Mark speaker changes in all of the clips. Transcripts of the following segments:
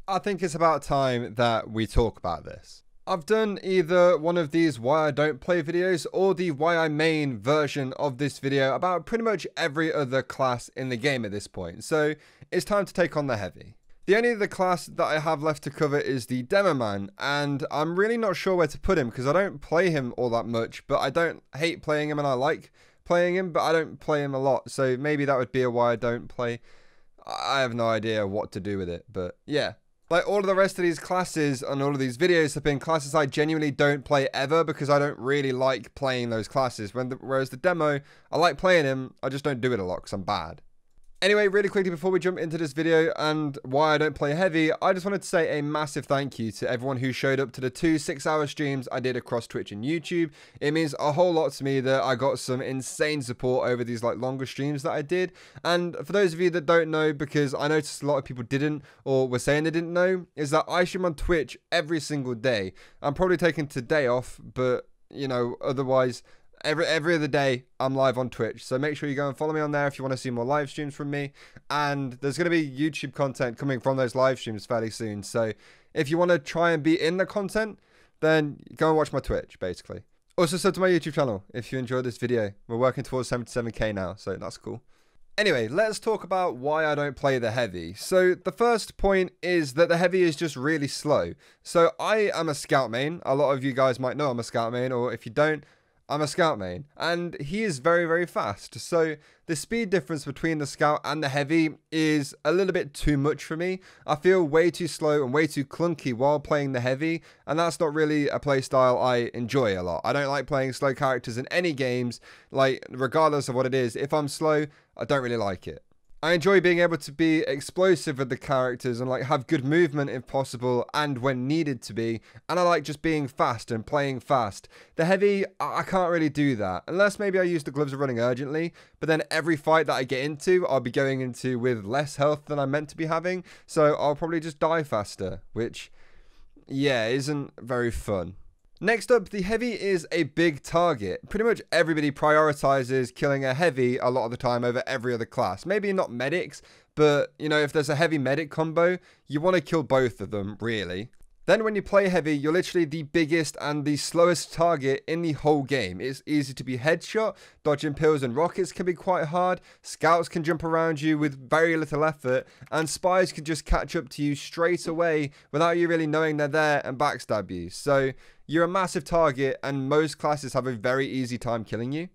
Speaker 1: I think it's about time that we talk about this. I've done either one of these why I don't play videos or the why I main version of this video about pretty much every other class in the game at this point, so it's time to take on the heavy. The only other class that I have left to cover is the Demoman, and I'm really not sure where to put him because I don't play him all that much, but I don't hate playing him and I like playing him, but I don't play him a lot, so maybe that would be a why I don't play. I have no idea what to do with it, but yeah. Like all of the rest of these classes and all of these videos have been classes I genuinely don't play ever because I don't really like playing those classes. Whereas the demo, I like playing him, I just don't do it a lot because I'm bad. Anyway, really quickly before we jump into this video and why I don't play heavy, I just wanted to say a massive thank you to everyone who showed up to the 2 6-hour streams I did across Twitch and YouTube. It means a whole lot to me that I got some insane support over these like longer streams that I did. And for those of you that don't know, because I noticed a lot of people didn't or were saying they didn't know, is that I stream on Twitch every single day. I'm probably taking today off, but you know, otherwise every other day I'm live on Twitch, so make sure you go and follow me on there if you want to see more live streams from me. And there's going to be YouTube content coming from those live streams fairly soon, so if you want to try and be in the content, then go and watch my Twitch basically. Also sub to my YouTube channel if you enjoyed this video. We're working towards 77k now, so that's cool. Anyway, let's talk about why I don't play the heavy. So the first point is that the heavy is just really slow. So I am a scout main. A lot of you guys might know I'm a scout main, or if you don't, I'm a scout main, and he is very, very fast. So the speed difference between the scout and the heavy is a little bit too much for me. I feel way too slow and way too clunky while playing the heavy, and that's not really a playstyle I enjoy a lot. I don't like playing slow characters in any games, like regardless of what it is. If I'm slow, I don't really like it. I enjoy being able to be explosive with the characters and like have good movement if possible and when needed to be, and I like just being fast and playing fast. The heavy, I can't really do that unless maybe I use the gloves of running urgently, but then every fight that I get into I'll be going into with less health than I'm meant to be having, so I'll probably just die faster, which yeah, isn't very fun. Next up, the heavy is a big target. Pretty much everybody prioritizes killing a heavy a lot of the time over every other class. Maybe not medics, but you know, if there's a heavy medic combo, you want to kill both of them, really. Then when you play heavy, you're literally the biggest and the slowest target in the whole game. It's easy to be headshot, dodging pills and rockets can be quite hard, scouts can jump around you with very little effort, and spies can just catch up to you straight away without you really knowing they're there and backstab you. So you're a massive target and most classes have a very easy time killing you.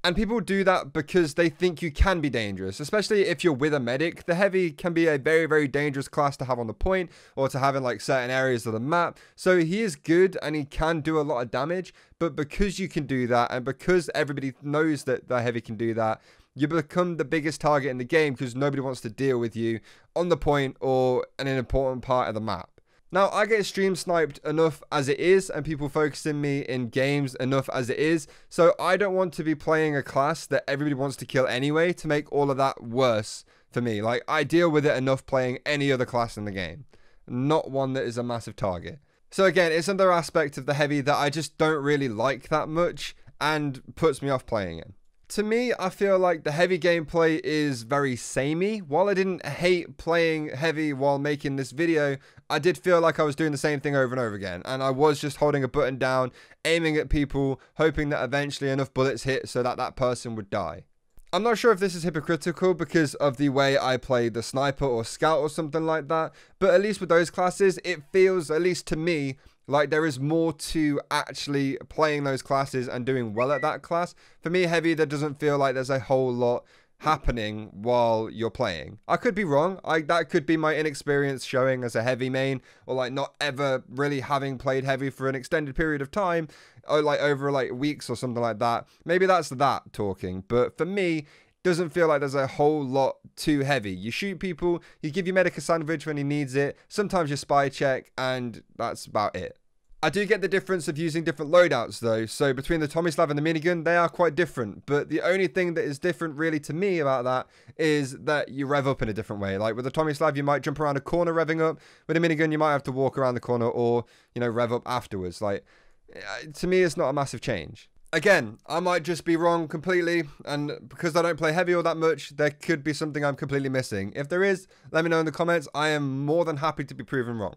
Speaker 1: And people do that because they think you can be dangerous, especially if you're with a medic. The heavy can be a very, very dangerous class to have on the point or to have in like certain areas of the map. So he is good and he can do a lot of damage, but because you can do that and because everybody knows that the heavy can do that, you become the biggest target in the game because nobody wants to deal with you on the point or an important part of the map. Now, I get stream sniped enough as it is, and people focusing me in games enough as it is, so I don't want to be playing a class that everybody wants to kill anyway to make all of that worse for me. Like, I deal with it enough playing any other class in the game, not one that is a massive target. So again, it's another aspect of the heavy that I just don't really like that much and puts me off playing it. To me, I feel like the heavy gameplay is very samey. While I didn't hate playing heavy while making this video, I did feel like I was doing the same thing over and over again. And I was just holding a button down, aiming at people, hoping that eventually enough bullets hit so that that person would die. I'm not sure if this is hypocritical because of the way I play the sniper or scout or something like that, but at least with those classes, it feels, at least to me, like there is more to actually playing those classes and doing well at that class. For me, heavy, there doesn't feel like there's a whole lot happening while you're playing. I could be wrong. That could be my inexperience showing as a heavy main, or like not ever really having played heavy for an extended period of time, or like over like weeks or something like that. Maybe that's that talking, but for me, doesn't feel like there's a whole lot too heavy. You shoot people, you give your medic a sandwich when he needs it, sometimes you spy check, and that's about it. I do get the difference of using different loadouts though, so between the Tomislav and the minigun, they are quite different, but the only thing that is different really to me about that is that you rev up in a different way. Like with the Tomislav, you might jump around a corner revving up, with a minigun you might have to walk around the corner or, you know, rev up afterwards. Like, to me, it's not a massive change. Again, I might just be wrong completely, and because I don't play heavy all that much, there could be something I'm completely missing. If there is, let me know in the comments. I am more than happy to be proven wrong.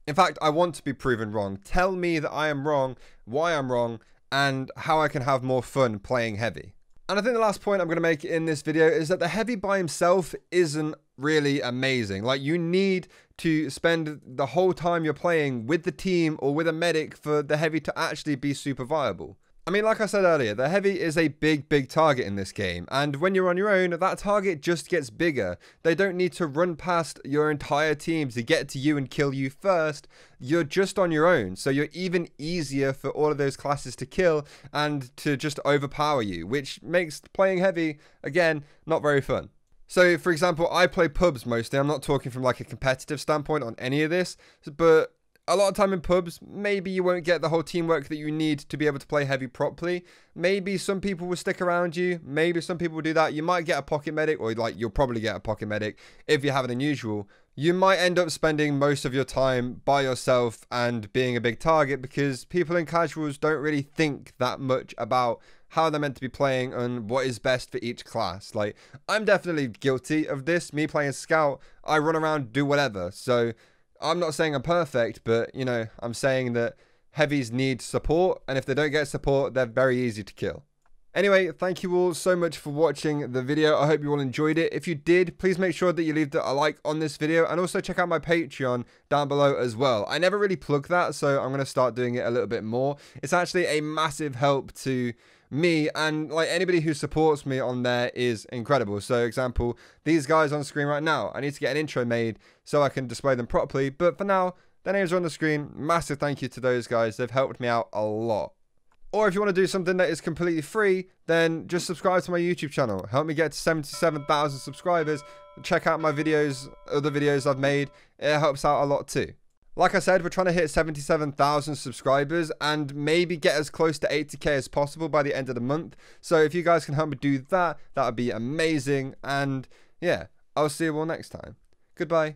Speaker 1: In fact, I want to be proven wrong. Tell me that I am wrong, why I'm wrong, and how I can have more fun playing heavy. And I think the last point I'm going to make in this video is that the heavy by himself isn't really amazing. Like, you need to spend the whole time you're playing with the team or with a medic for the heavy to actually be super viable. I mean, like I said earlier, the heavy is a big target in this game, and when you're on your own, that target just gets bigger. They don't need to run past your entire team to get to you and kill you first. You're just on your own, so you're even easier for all of those classes to kill and to just overpower you, which makes playing heavy, again, not very fun. So, for example, I play pubs mostly. I'm not talking from like a competitive standpoint on any of this, but a lot of time in pubs, maybe you won't get the whole teamwork that you need to be able to play heavy properly. Maybe some people will stick around you. Maybe some people will do that. You might get a pocket medic, or like you'll probably get a pocket medic if you have an unusual. You might end up spending most of your time by yourself and being a big target because people in casuals don't really think that much about how they're meant to be playing and what is best for each class. Like, I'm definitely guilty of this. Me playing scout, I run around, do whatever. So I'm not saying I'm perfect, but, you know, I'm saying that heavies need support, and if they don't get support, they're very easy to kill. Anyway, thank you all so much for watching the video. I hope you all enjoyed it. If you did, please make sure that you leave a like on this video, and also check out my Patreon down below as well. I never really plug that, so I'm going to start doing it a little bit more. It's actually a massive help to me, and like anybody who supports me on there is incredible. So example, these guys on screen right now, I need to get an intro made so I can display them properly, but for now their names are on the screen. Massive thank you to those guys. They've helped me out a lot. Or if you want to do something that is completely free, then just subscribe to my YouTube channel. Help me get to 77,000 subscribers. Check out my videos, other videos I've made. It helps out a lot too. Like I said, we're trying to hit 77,000 subscribers and maybe get as close to 80k as possible by the end of the month. So if you guys can help me do that, that would be amazing. And yeah, I'll see you all next time. Goodbye.